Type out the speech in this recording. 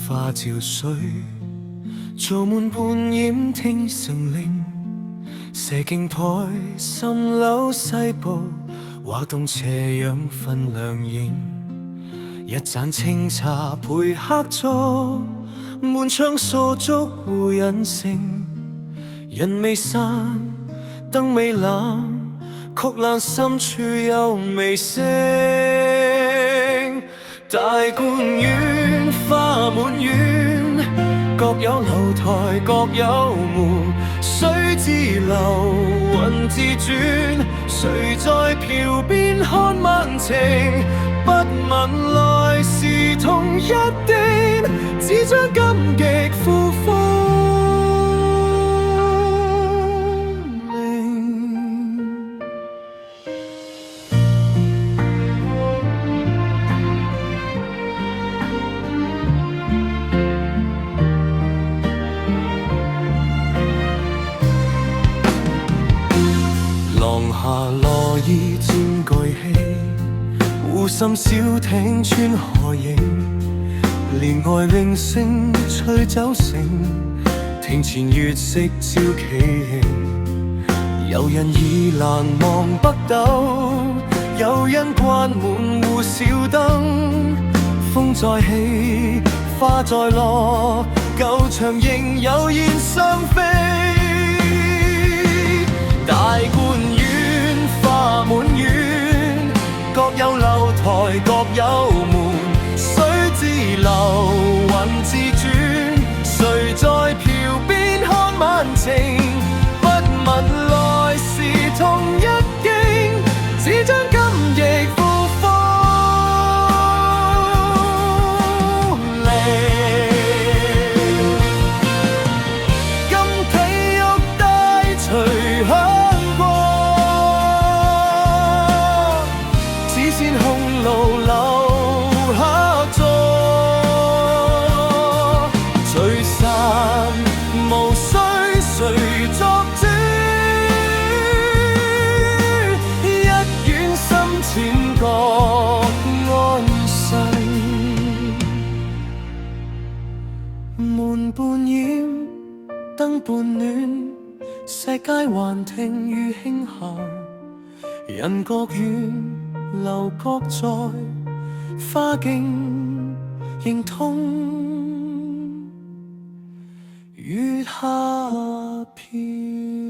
花照水，做滿半掩聽成鈴。射徑台滲樓西部，畫棟斜陽分亮影。一盞清茶配黑燭，滿窗掃燭互引成。人未散，燈未冷，曲欄深處有微聲。大觀園花滿院，各有樓台各有門。水自流雲自轉，誰在橋邊看晚晴？不問來時同一點，只將感極付風鈴。廊下羅衣佔巨氣，湖心小艇穿河影。簾外鈴聲吹酒醒，庭前月色照奇形。有人已難忘北斗，有人掛滿戶小燈。風再起，花再落，舊牆仍有燕雙飛。大觀園花滿院，各有樓台各有門。水自流雲自轉，誰在橋邊看晚晴？不問來時同一境，只將今亦付風鈴。今體育帶隨香過，只羨紅爐留下座。聚散無需誰作主，一院心淺各安世。門半掩，燈半暖，石階還聽雨輕行。人各遠，樓各在，花徑仍通月下飄。